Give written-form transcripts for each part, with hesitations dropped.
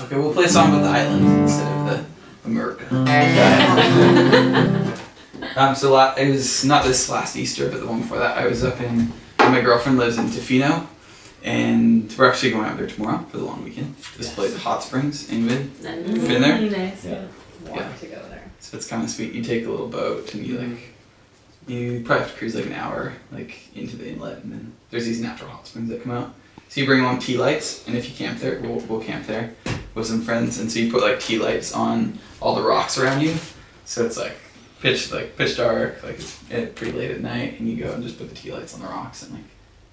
Okay, we'll play a song about the island instead of the America. So it was not this last Easter, but the one before that. I was up in. My girlfriend lives in Tofino, and we're actually going out there tomorrow for the long weekend. This place, Hot Springs, Ingrid. Been there? Nice. Yeah. Want to go there. So it's kind of sweet. You take a little boat and you probably have to cruise like an hour into the inlet, and then there's these natural hot springs that come out. So you bring along tea lights, and if you camp there, we'll camp there with some friends, and so you put like tea lights on all the rocks around you. So it's like pitch dark, it's pretty late at night, and you go and just put the tea lights on the rocks, and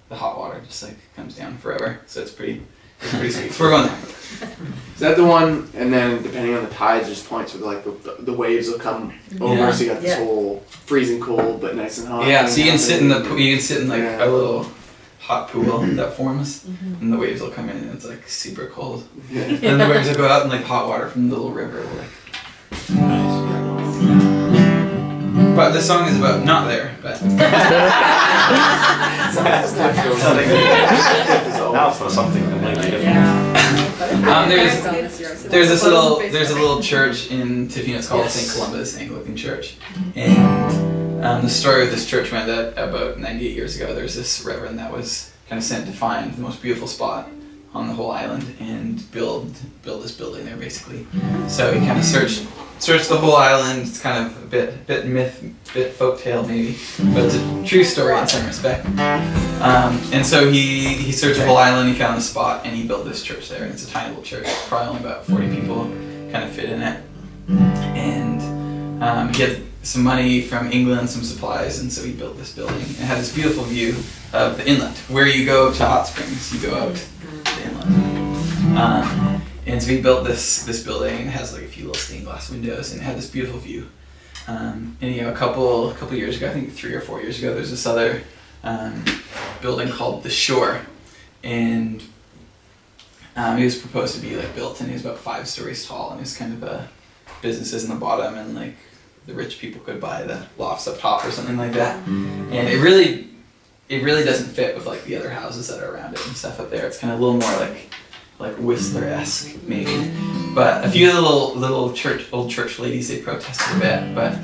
the hot water just comes down forever. So it's pretty sweet. So we're going there. Is that the one? And then depending on the tides, there's points where the waves will come over, so you got this whole freezing cold but nice and hot. Yeah, so you can sit in a little hot pool that forms, and the waves will come in, and it's super cold. Yeah. And then the waves will go out, and hot water from the little river will But this song is about not there, but now for something completely different. There's a little church in Tofino. It's called St. Columba's Anglican Church, and the story of this church went that about 98 years ago, there's this reverend that was kind of sent to find the most beautiful spot on the whole island and build this building there, basically. So he kind of searched the whole island. It's kind of a bit myth, bit folktale maybe, but it's a true story in some respect. And so he searched the whole island, he found the spot, and he built this church there. And it's a tiny little church, probably only about 40 people kind of fit in it. And he had some money from England, some supplies, and so he built this building. It had this beautiful view of the inlet. Where you go to Hot Springs, you go out to the inlet. And so he built this building, and it has a few little stained glass windows, and it had this beautiful view. And a couple years ago, I think 3 or 4 years ago, there's this other building called the Shore, and it was proposed to be built, and it was about 5 stories tall, and it was kind of businesses in the bottom, and the rich people could buy the lofts up top or something like that. And it really doesn't fit with the other houses that are around it and stuff up there. It's kind of a little more like Whistler-esque maybe, but a few of the little old church ladies, they protested a bit, but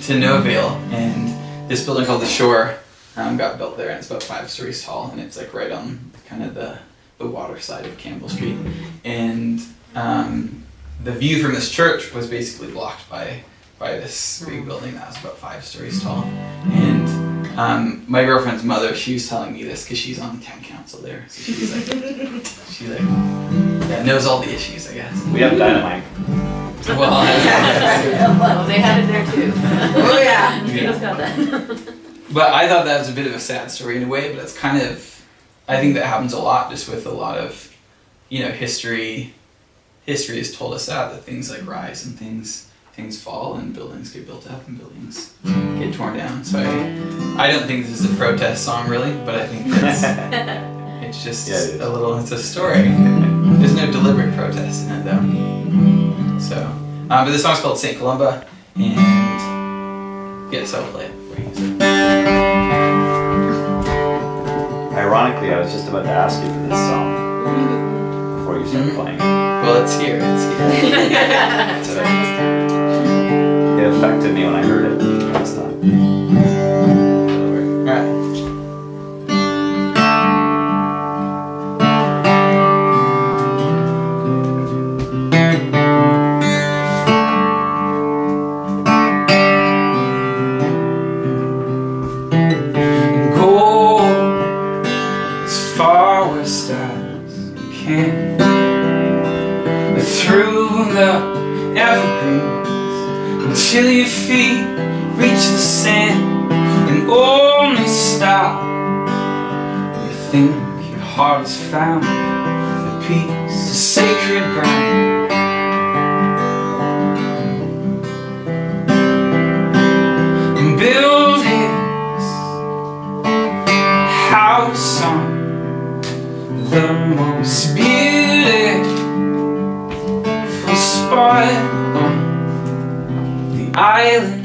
to no avail. And this building called the Shore got built there, and it's about 5 stories tall, and it's right on kind of the water side of Campbell Street. And the view from this church was basically blocked by this big building that was about 5 stories tall. And my girlfriend's mother, she was telling me this because she's on the town council there. So she knows all the issues, I guess. We have dynamite. Well, they had it there too. Oh yeah, you just got that. But I thought that was a bit of a sad story in a way, but it's kind of, I think that happens a lot just with a lot of, history. History has told us that things rise and things fall, and buildings get built up and buildings get torn down. So I don't think this is a protest song really, but I think it's just it's a story. There's no deliberate protest in it though. So, but this song's called St. Columba, and so I'll play it for you. Ironically, I was just about to ask you for this song before you started playing it. Well, it's here. So, it affected me when I heard it last time. Alright. Go as far west as you can, through the evergreens, until your feet reach the sand, and only stop when you think your heart has found the peace of sacred ground. And build his house on the most beautiful spot on the island.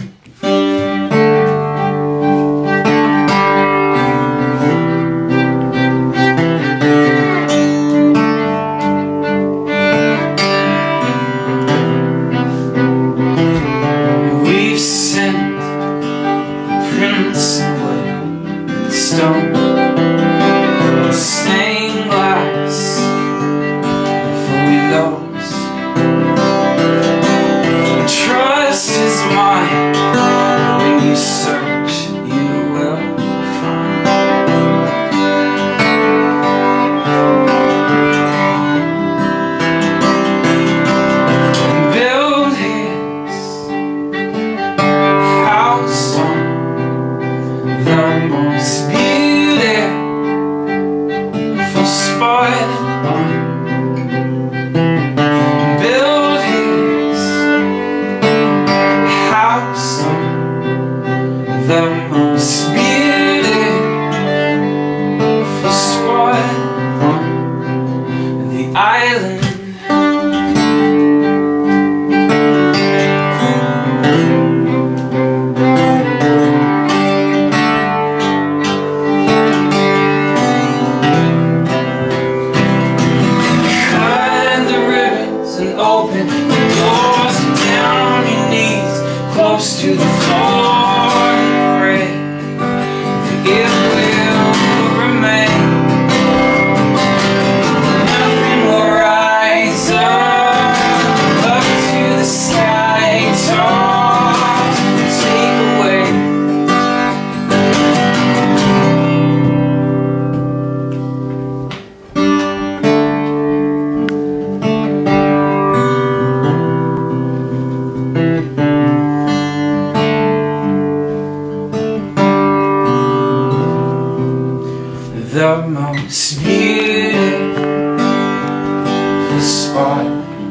spot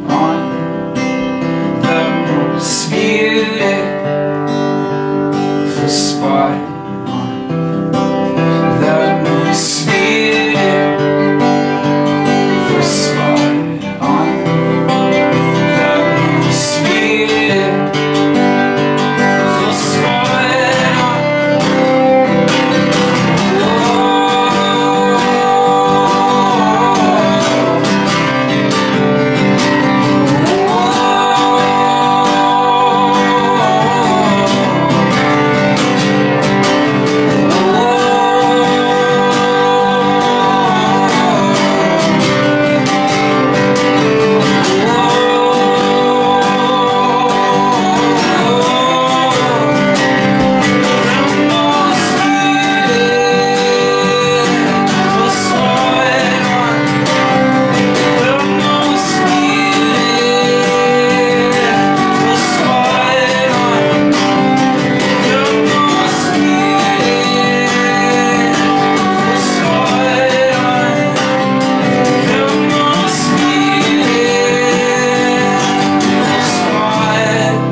on the most beautiful spot on the most beautiful spot on the most beautiful spot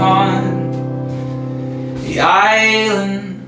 on. The island